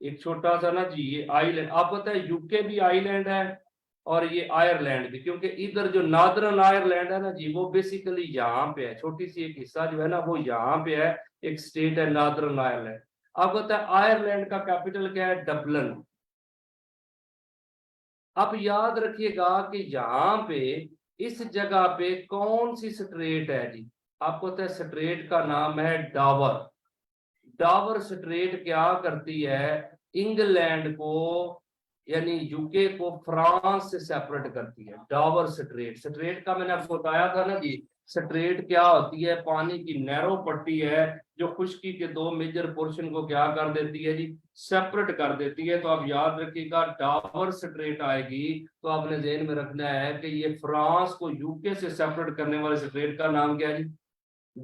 एक छोटा सा ना जी ये आइलैंड, आपको पता है यूके भी आइलैंड है और ये आयरलैंड भी, क्योंकि इधर जो नॉर्दर्न आयरलैंड है ना जी, वो बेसिकली यहाँ पे है, छोटी सी एक हिस्सा जो है ना वो यहाँ पे है, एक स्टेट है नॉर्दर्न आयरलैंड। आपको पता है आयरलैंड का कैपिटल क्या है? डबलिन। अब याद रखिएगा कि यहाँ पे इस जगह पे कौन सी स्ट्रेट है जी? आपको पता है स्ट्रेट का नाम है डावर। डावर स्ट्रेट क्या करती है? इंग्लैंड को यानी यूके को फ्रांस से सेपरेट करती है। डावर स्ट्रेट, स्ट्रेट का मैंने आपको बताया था ना जी, स्ट्रेट क्या होती है? पानी की नैरो पट्टी है जो खुश्की के 2 मेजर पोर्शन को क्या कर देती है जी? सेपरेट कर देती है। तो आप याद रखिएगा, डावर स्ट्रेट आएगी तो आपने ध्यान में रखना है कि ये फ्रांस को यूके से सेपरेट करने वाले स्ट्रेट का नाम क्या है जी?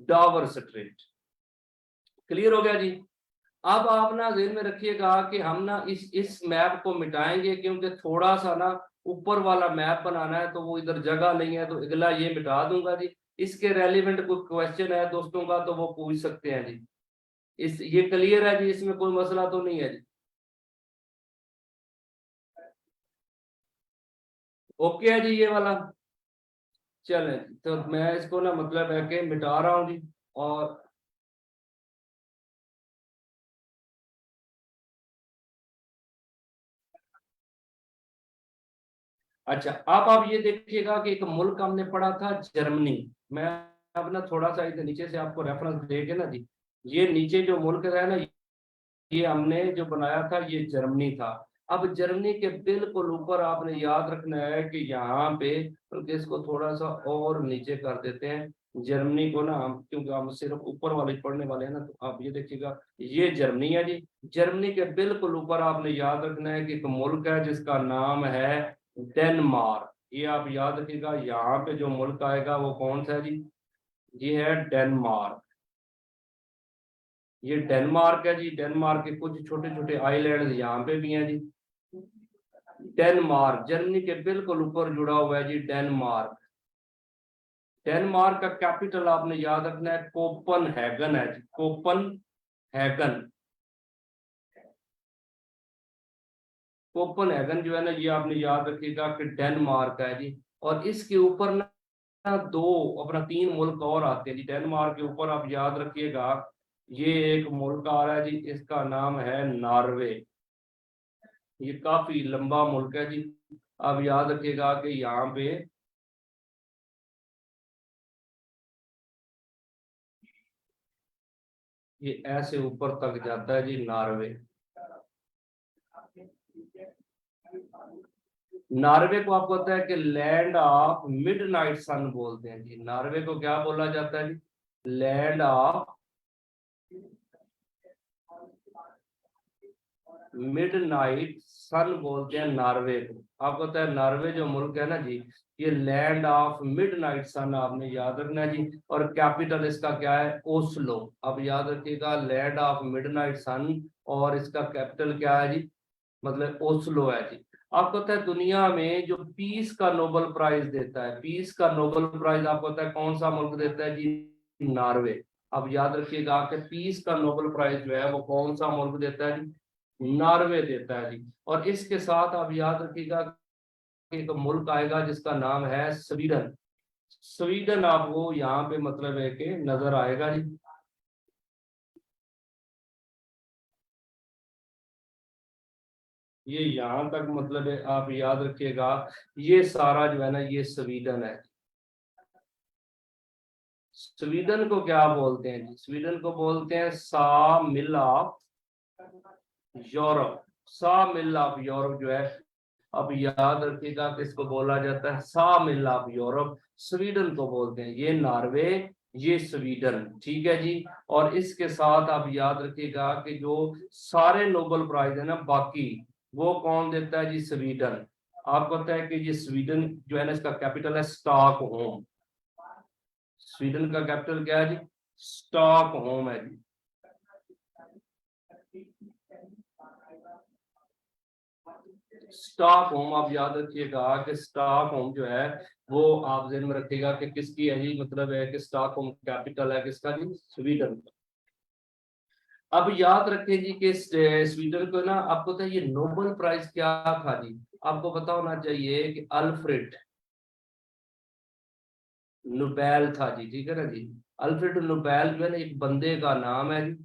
डावर स्ट्रेट। क्लियर हो गया जी? अब आप ना ध्यान में रखिएगा कि हम ना इस मैप को मिटाएंगे, क्योंकि थोड़ा सा ना ऊपर वाला मैप बनाना है, तो वो इधर जगह नहीं है, तो अगला ये मिटा दूंगा जी। इसके रेलिवेंट कोई क्वेश्चन है दोस्तों का तो वो पूछ सकते हैं जी। इस ये क्लियर है जी, इसमें कोई मसला तो नहीं है जी? ओके है जी ये वाला। चलें जी, तो मैं इसको ना मतलब है कि मिटा रहा हूँ जी। और अच्छा, अब आप ये देखिएगा कि एक मुल्क हमने पढ़ा था जर्मनी। मैं अब ना थोड़ा सा इधर नीचे से आपको रेफरेंस दे के ना जी, ये नीचे जो मुल्क है ना, ये हमने जो बनाया था ये जर्मनी था। अब जर्मनी के बिल्कुल ऊपर आपने याद रखना है कि यहाँ पे, बल्कि इसको थोड़ा सा और नीचे कर देते हैं जर्मनी को ना हम, क्योंकि हम सिर्फ ऊपर वाले पढ़ने वाले हैं ना। तो आप ये देखिएगा, ये जर्मनी है जी। जर्मनी के बिल्कुल ऊपर आपने याद रखना है कि एक मुल्क है जिसका नाम है डेनमार्क। ये आप याद रखिएगा, यहाँ पे जो मुल्क आएगा वो कौन सा है जी? ये है डेनमार्क। ये डेनमार्क है जी। डेनमार्क के कुछ छोटे छोटे आइलैंड यहाँ पे भी हैं जी। डेनमार्क जर्मनी के बिल्कुल ऊपर जुड़ा हुआ है जी, डेनमार्क। डेनमार्क का कैपिटल आपने याद रखना है कोपनहेगन है जी, कोपनहेगन। कोपनहेगन जो है ना, ये आपने याद रखिएगा कि डेनमार्क है जी। और इसके ऊपर ना दो अपना 3 मुल्क और आते हैं जी। डेनमार्क के ऊपर आप याद रखिएगा, ये एक मुल्क आ रहा है जी, इसका नाम है नॉर्वे। ये काफी लंबा मुल्क है जी। आप याद रखिएगा कि यहाँ पे ये ऐसे ऊपर तक जाता है जी, नॉर्वे। नॉर्वे को आपको पता है कि लैंड ऑफ मिडनाइट सन बोलते हैं जी। नॉर्वे को क्या बोला जाता है जी? लैंड ऑफ मिडनाइट सन बोलते हैं नॉर्वे को। आपको पता है नॉर्वे जो मुल्क है ना जी, ये लैंड ऑफ मिडनाइट सन आपने याद रखना है जी। और कैपिटल इसका क्या है? ओस्लो। अब याद रखिएगा, लैंड ऑफ मिडनाइट सन, और इसका कैपिटल क्या है जी? मतलब ओस्लो है जी। आपको पता है दुनिया में जो पीस का नोबेल प्राइज देता है, पीस का नोबेल प्राइज आपको पता है कौन सा मुल्क देता है जी? नॉर्वे। अब याद रखिएगा कि पीस का नोबेल प्राइज जो है वो कौन सा मुल्क देता है जी? नॉर्वे देता है जी। और इसके साथ आप याद रखिएगा एक मुल्क आएगा जिसका नाम है स्वीडन। स्वीडन आपको यहाँ पे मतलब है कि नजर आएगा जी। ये यहाँ तक मतलब है, आप याद रखिएगा ये सारा जो है ना ये स्वीडन है। स्वीडन को क्या बोलते हैं जी? स्वीडन को बोलते हैं सा मिल ऑफ यूरोप। सा मिल ऑफ यूरोप जो है, अब याद रखिएगा किसको बोला जाता है? सा मिल ऑफ यूरोप स्वीडन को बोलते हैं। ये नॉर्वे, ये स्वीडन, ठीक है जी। और इसके साथ आप याद रखिएगा कि जो सारे नोबेल प्राइज है ना बाकी, वो कौन देता है जी? स्वीडन। आपको पता है कि ये स्वीडन जो है ना इसका कैपिटल है स्टॉकहोम। स्वीडन का कैपिटल क्या है जी? स्टॉकहोम है जी। स्टॉक होम आप याद रखिएगा कि स्टॉक होम जो है वो आप ध्यान में रखिएगा कि किसकी है जी? मतलब है कि स्टॉक होम कैपिटल है किसका जी? स्वीडन का। अब याद रखें जी कि स्वीडन को ना, आपको तो ये नोबेल प्राइज क्या था जी? आपको पता होना चाहिए कि अल्फ्रेड नोबेल था जी, ठीक है ना जी। अल्फ्रेड नोबेल जो है ना एक बंदे का नाम है जी।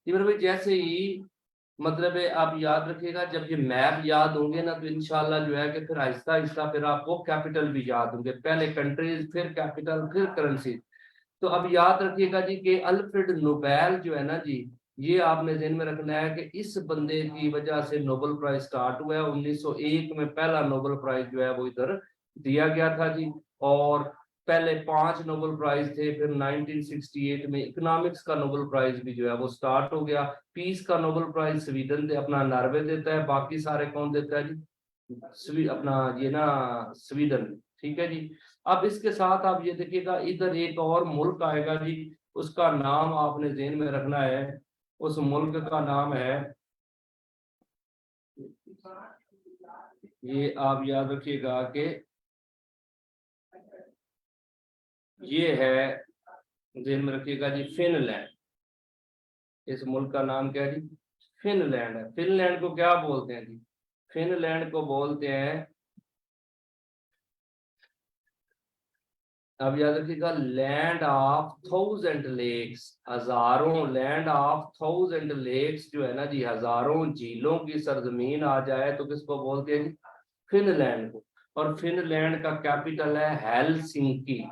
भाई जैसे ही मतलब है आप याद रखिएगा, जब ये मैप याद होंगे ना तो इंशाल्लाह जो है कि फिर आहिस्ता आहिस्ता फिर आपको कैपिटल भी याद होंगे। पहले कंट्रीज, फिर कैपिटल, फिर करेंसी। तो अब याद रखिएगा जी कि अल्फ्रेड नोबेल जो है ना जी, ये आपने ध्यान में रखना है कि इस बंदे की वजह से नोबेल प्राइज स्टार्ट हुआ है। 1901 में पहला नोबेल प्राइज जो है वो इधर दिया गया था जी। और पहले 5 नोबेल प्राइज थे, फिर 1968 में इकोनॉमिक्स का नोबेल प्राइज भी जो है वो स्टार्ट हो गया। पीस का नोबेल प्राइज स्वीडन दे अपना नॉर्वे देता है, बाकी सारे कौन देता है जी? अपना ये ना स्वीडन, ठीक है जी। अब इसके साथ आप ये देखिएगा इधर एक और मुल्क आएगा जी, उसका नाम आपने ध्यान में रखना है। उस मुल्क का नाम है, ये आप याद रखिएगा कि ये है, ध्यान में रखिएगा जी, फिनलैंड। इस मुल्क का नाम क्या है जी? फिनलैंड है। फिनलैंड को क्या बोलते हैं जी? फिनलैंड को बोलते हैं, अब याद रखिएगा, लैंड ऑफ थाउजेंड लेक्स। हजारों, लैंड ऑफ थाउजेंड लेक्स जो है ना जी, हजारों झीलों की सरजमीन आ जाए तो किसको बोलते हैं जी? फिनलैंड को। और फिनलैंड का कैपिटल है हेलसिंकी।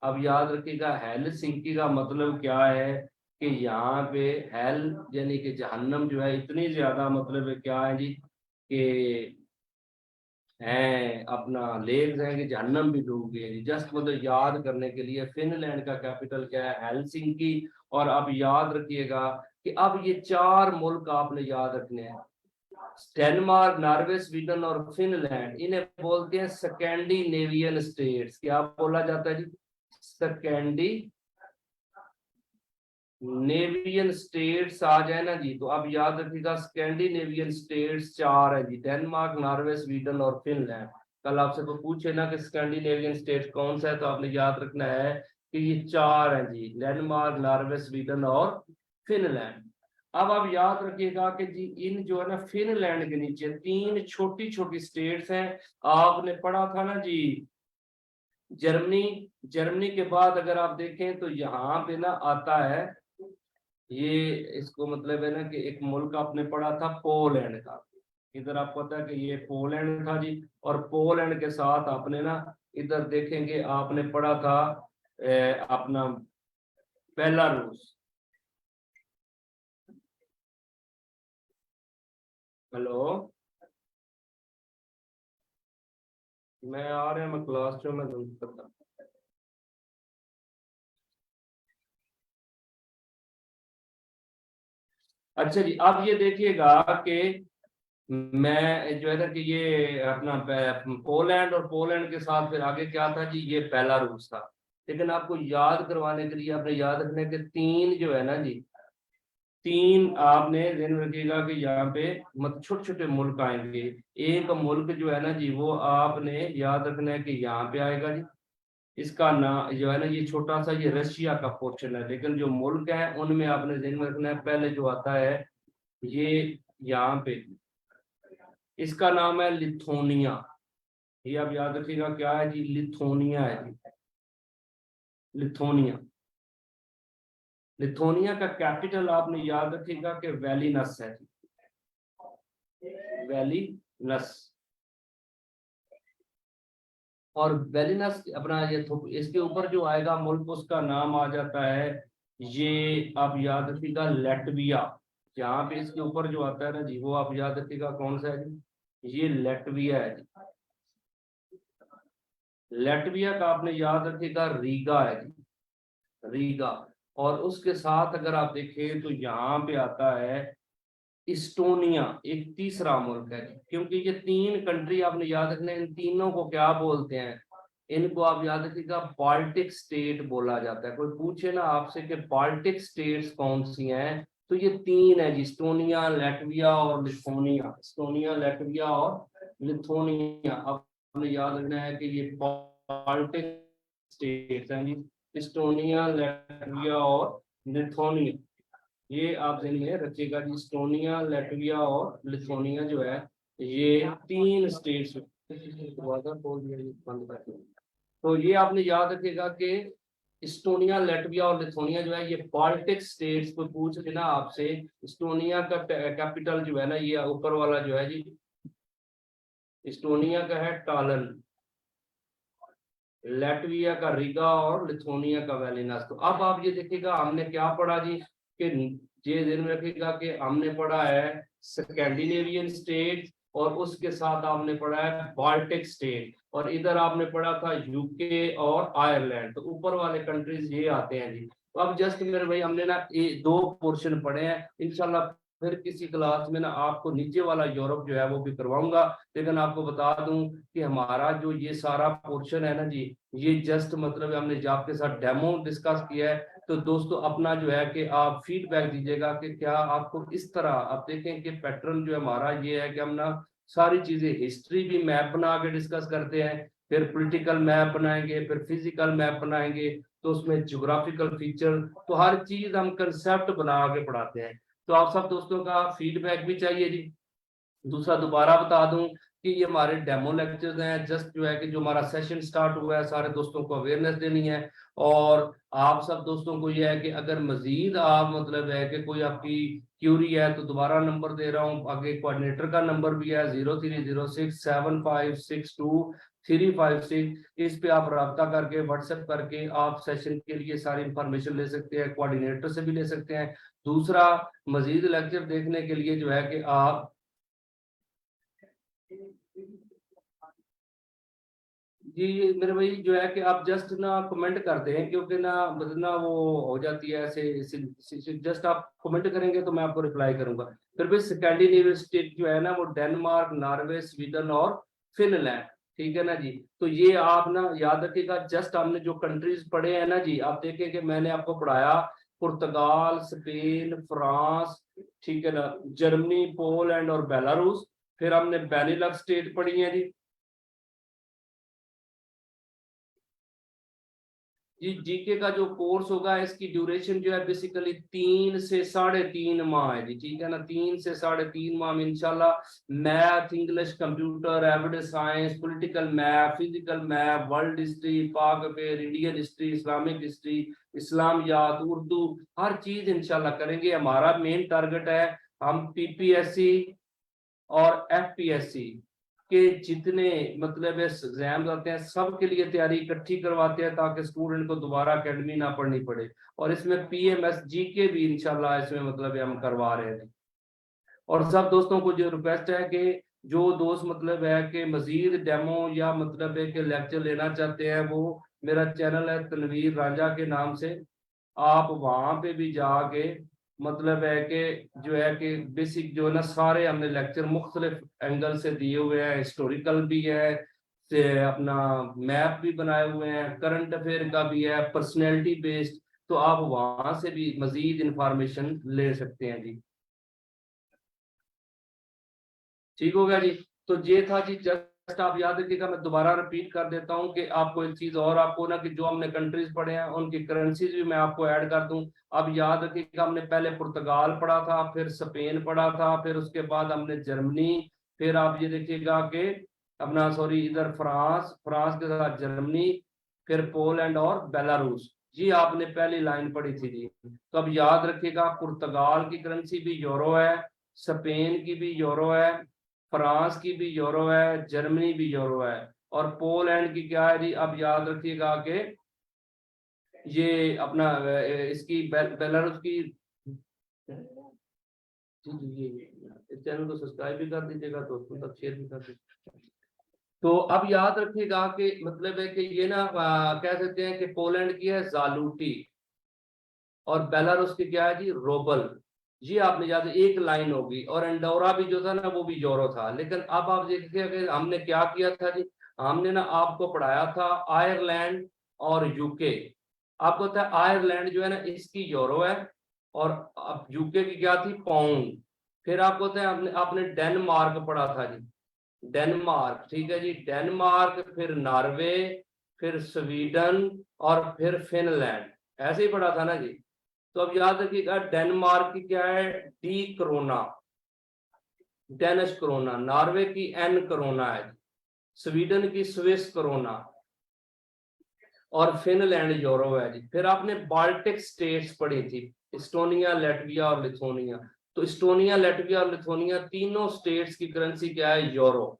अब याद रखिएगा हेलसिंकी का मतलब क्या है कि यहाँ पे हेल यानी कि जहन्नम जो है इतनी ज्यादा, मतलब है क्या है जी कि हैं अपना लेक्स हैं कि जहन्नम भी डूब गए जी। जस्ट मतलब याद करने के लिए फिनलैंड का कैपिटल क्या है? हेलसिंकी। और अब याद रखिएगा कि अब ये 4 मुल्क आपने याद रखने हैं, डेनमार्क, नॉर्वे, स्वीडन और फिनलैंड। इन्हें बोलते हैं स्कैंडिनेवियन स्टेट्स। क्या बोला जाता है जी? स्कैंडी नेवियन स्टेट्स आ जाए ना जी, तो अब याद रखिएगा स्कैंडिनेवियन स्टेट्स 4 है जी, डेनमार्क, नॉर्वे, स्वीडन और फिनलैंड। कल आपसे कोई पूछे ना कि स्कैंडिनेवियन स्टेट कौन सा है, तो आपने याद रखना है कि ये 4 है जी, डेनमार्क, नॉर्वे, स्वीडन और फिनलैंड। अब आप याद रखिएगा कि जी इन जो है ना फिनलैंड के नीचे 3 छोटी छोटी स्टेट्स हैं। आपने पढ़ा था ना जी जर्मनी। जर्मनी के बाद अगर आप देखें तो यहाँ पे ना आता है ये, इसको मतलब है ना कि एक मुल्क आपने पढ़ा था पोलैंड का। इधर आपको पता है कि ये पोलैंड था जी। और पोलैंड के साथ आपने ना इधर देखेंगे आपने पढ़ा था अपना बेलारूस। हेलो, मैं आ रहा मैं क्लास में, मैं तुमको अच्छा जी। अब ये देखिएगा कि मैं जो है ना कि ये अपना पोलैंड, और पोलैंड के साथ फिर आगे क्या था जी? ये बेलारूस था। लेकिन आपको याद करवाने के लिए आपने याद रखना है कि 3 जो है ना जी, 3 आपने ध्यान रखिएगा कि यहाँ पे मतलब छोटे छोटे मुल्क आएंगे। एक मुल्क जो है ना जी वो आपने याद रखना है कि यहाँ पे आएगा जी। इसका नाम जो है ना ये छोटा सा ये रशिया का पोर्शन है, लेकिन जो मुल्क है उनमें आपने ध्यान में रखना है पहले जो आता है ये यहाँ पे इसका नाम है लिथुआनिया। ये आप याद रखिएगा क्या है जी, लिथुआनिया है जी, लिथुआनिया। लिथुआनिया का कैपिटल आपने याद रखिएगा कि वेलिनस है, वेलिनस। और वेलिनस अपना ये इसके ऊपर जो आएगा मुल्क, उसका नाम आ जाता है, ये आप याद रखिएगा लेटविया। जहाँ पे इसके ऊपर जो आता है ना जी, वो आप याद रखिएगा कौन सा है जी, ये लेटविया है जी। लेटविया का आपने याद रखिएगा रीगा है जी, रीगा। और उसके साथ अगर आप देखें तो यहाँ पे आता है इस्टोनिया, एक तीसरा मुल्क है, क्योंकि ये तीन कंट्री आपने याद रखना है। इन तीनों को क्या बोलते हैं, इनको आप याद रखिएगा बाल्टिक स्टेट बोला जाता है। कोई पूछे ना आपसे कि बाल्टिक स्टेट्स कौन सी हैं, तो ये तीन है जी, इस्टोनिया, लैटविया और लिथुआनिया। इस्टोनिया, लैटविया और लिथुआनिया आपने याद रखना है कि ये बाल्टिक स्टेट्स हैं जी, इस्टोनिया, लैटविया और लिथुआनिया। ये आप ध्यान में रखिएगा जी, इस्टोनिया, लैटविया और लिथुआनिया जो है, ये तीन स्टेट्स। तो ये आपने याद रखिएगा कि इस्टोनिया, लैटविया और लिथुआनिया जो है, ये बाल्टिक स्टेट्स को पूछ लेना आपसे। इस्टोनिया का कैपिटल जो है ना, ये ऊपर वाला जो है जी, इस्टोनिया का है टालन, लैटविया का रिगा और लिथुआनिया का वेलिनस। तो अब आप ये देखिएगा हमने क्या पढ़ा जी, कि ये दिन में रखिएगा कि हमने पढ़ा है स्कैंडिनेवियन स्टेट, और उसके साथ आपने पढ़ा है बाल्टिक स्टेट, और इधर आपने पढ़ा था यूके और आयरलैंड। तो ऊपर वाले कंट्रीज ये आते हैं जी। तो अब जस्ट मेरे भाई हमने ना दो पोर्शन पढ़े हैं, इंशाल्लाह फिर किसी क्लास में ना आपको नीचे वाला यूरोप जो है वो भी करवाऊंगा। लेकिन आपको बता दूं कि हमारा जो ये सारा पोर्शन है ना जी, ये जस्ट मतलब हमने आपके साथ डेमो डिस्कस किया है। तो दोस्तों अपना जो है कि आप फीडबैक दीजिएगा कि क्या आपको इस तरह, आप देखें कि पैटर्न जो है हमारा ये है कि हम ना सारी चीजें, हिस्ट्री भी मैप बना के डिस्कस करते हैं, फिर पॉलिटिकल मैप बनाएंगे, फिर फिजिकल मैप बनाएंगे, तो उसमें ज्योग्राफिकल फीचर, तो हर चीज हम कंसेप्ट बना के पढ़ाते हैं। तो आप सब दोस्तों का फीडबैक भी चाहिए जी। दूसरा दोबारा बता दूं कि ये हमारे डेमो लेक्चर्स हैं, जस्ट जो है कि जो हमारा सेशन स्टार्ट हुआ है, सारे दोस्तों को अवेयरनेस देनी है। और आप सब दोस्तों को ये है कि अगर मजीद आप मतलब है कि कोई आपकी क्यूरी है, तो दोबारा नंबर दे रहा हूँ, आगे कोऑर्डिनेटर का नंबर भी है 03067562 356। इस पे आप रब्ता करके व्हाट्सएप करके आप सेशन के लिए सारी इंफॉर्मेशन ले सकते हैं, कोऑर्डिनेटर से भी ले सकते हैं। दूसरा, मजीद लेक्चर देखने के लिए जो है कि आप जी मेरे भाई जो है कि आप जस्ट ना कमेंट करते हैं, क्योंकि ना मतलब ना वो हो जाती है ऐसे, जस्ट आप कमेंट करेंगे तो मैं आपको रिप्लाई करूंगा। फिर भी स्कैंडिनेवियन स्टेट जो है ना, वो डेनमार्क, नॉर्वे, स्वीडन और फिनलैंड, ठीक है ना जी। तो ये आप ना याद रखिएगा, जस्ट हमने जो कंट्रीज पढ़े हैं ना जी, आप देखें कि मैंने आपको पढ़ाया पुर्तगाल, स्पेन, फ्रांस, ठीक है ना, जर्मनी, पोलैंड और बेलारूस। फिर हमने बेनिलक्स स्टेट पढ़ी है जी। जी जीके का जो कोर्स होगा, इसकी ड्यूरेशन जो है बेसिकली 3 से 3.5 माह है जी, ठीक है ना। 3 से 3.5 माह में इंशाल्लाह math, English, computer, average science, political math, physical math, world history, Pak affair, Indian history, Islamic history, Islamiat, Urdu, हर चीज इंशाल्लाह करेंगे। हमारा मेन टारगेट है, हम पीपीएससी और एफपीएससी के जितने मतलब एग्जाम आते हैं, सब के लिए तैयारी इकट्ठी करवाते हैं, ताकि स्टूडेंट को दोबारा अकेडमी ना पढ़नी पड़े। और इसमें पीएमएस जीके भी इंशाल्लाह इसमें मतलब हम करवा रहे हैं। और सब दोस्तों को जो रिक्वेस्ट है कि जो दोस्त मतलब है कि मजीद डेमो या मतलब है कि लेक्चर लेना चाहते हैं, वो मेरा चैनल है तनवीर रांझा के नाम से, आप वहां पे भी जाके मतलब है कि जो है कि बेसिक जो है ना, सारे हमने लेक्चर मुख्तलिफ एंगल से दिए हुए हैं, हिस्टोरिकल भी है, से अपना मैप भी बनाए हुए हैं, करंट अफेयर का भी है, पर्सनैलिटी बेस्ड। तो आप वहां से भी मजीद इंफॉर्मेशन ले सकते हैं जी। ठीक हो गया जी। तो ये था जी, जस्ट आप याद रखिएगा, मैं दोबारा रिपीट कर देता हूँ कि आपको एक चीज और, आपको ना कि जो हमने कंट्रीज पढ़े हैं उनकी करेंसीज भी मैं आपको ऐड कर दूं। अब याद रखिएगा, हमने पहले पुर्तगाल पढ़ा था, फिर स्पेन पढ़ा था, फिर उसके बाद हमने जर्मनी, फिर आप ये देखिएगा कि अपना सॉरी इधर फ्रांस, फ्रांस के साथ जर्मनी, फिर पोलैंड और बेलारूस। जी आपने पहली लाइन पढ़ी थी जी। तो अब याद रखिएगा पुर्तगाल की करेंसी भी यूरो है, स्पेन की भी यूरो है, फ्रांस की भी यूरो है, जर्मनी भी यूरो है, और पोलैंड की क्या है जी। अब याद रखिएगा कि ये अपना इसकी बेलारूस की जी इस चैनल को सब्सक्राइब भी कर दीजिएगा, दोस्तों तक शेयर भी कर दीजिएगा। तो अब याद रखिएगा कि मतलब है कि ये ना कह सकते हैं कि पोलैंड की है जालूटी और बेलारूस की क्या है जी, रोबल। ये आपने याद, एक लाइन होगी। और अंडोरा भी जो था ना वो भी यूरो था। लेकिन अब आप देखिए कि हमने क्या किया था जी, हमने ना आपको पढ़ाया था आयरलैंड और यूके। आपको पता है आयरलैंड जो है ना इसकी यूरो है, और अब यूके की क्या थी, पाउंड। फिर आपको पता है आपने डेनमार्क पढ़ा था जी, डेनमार्क, ठीक है जी, डेनमार्क, फिर नॉर्वे, फिर स्वीडन और फिर फिनलैंड, ऐसे ही पढ़ा था ना जी। तो अब याद रखिएगा डेनमार्क की क्या है, D corona, Danish corona, Norway की एन करोना है, स्वीडन की स्विस करोना, और फिनलैंड यूरो है जी। फिर आपने बाल्टिक स्टेट्स पढ़ी थी, इस्टोनिया, लेटविया और लिथुआनिया। तो इस्टोनिया, लेटविया और लिथुआनिया तीनों स्टेट्स की करेंसी क्या है, यूरो।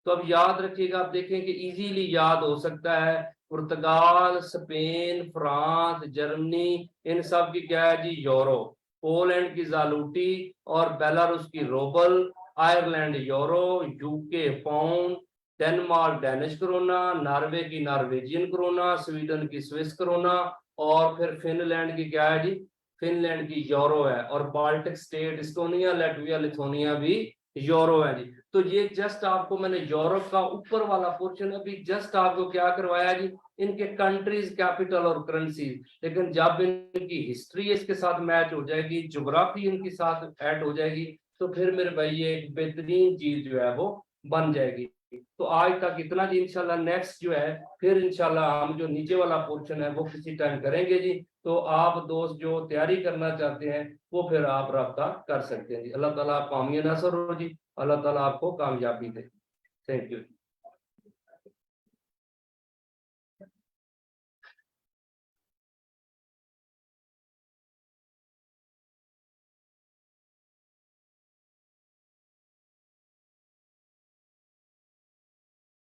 तो अब याद रखिएगा, आप देखें कि इजीली याद हो सकता है, पुर्तगाल, स्पेन, फ्रांस, जर्मनी, इन सब की क्या है जी, यूरो। पोलैंड की जालूटी और बेलारूस की रोबल, Ireland euro, UK pound, Denmark Danish corona, Norway की नॉर्वेजियन करोना, स्वीडन की स्विस करोना, और फिर फिनलैंड की क्या है जी, फिनलैंड की यूरो है, और Baltic state Estonia, Latvia, Lithuania भी यूरो है जी। तो ये जस्ट आपको मैंने यूरोप का ऊपर वाला पोर्शन अभी जस्ट आपको क्या करवाया जी, इनके कंट्रीज, कैपिटल और करेंसीज। लेकिन जब इनकी हिस्ट्री इसके साथ मैच हो जाएगी, ज्योग्राफी इनके साथ ऐड हो जाएगी, तो फिर मेरे भाई ये एक बेहतरीन चीज जो है वो बन जाएगी। तो आज तक इतना जी, इंशाल्लाह नेक्स्ट जो है फिर इंशाल्लाह हम जो नीचे वाला पोर्शन है वो किसी टाइम करेंगे जी। तो आप दोस्त जो तैयारी करना चाहते हैं वो फिर आप रब्ता कर सकते हैं जी। अल्लाह ताला आपको आमीन नसर हो जी, अल्लाह ताला आपको कामयाबी दे। Thank you.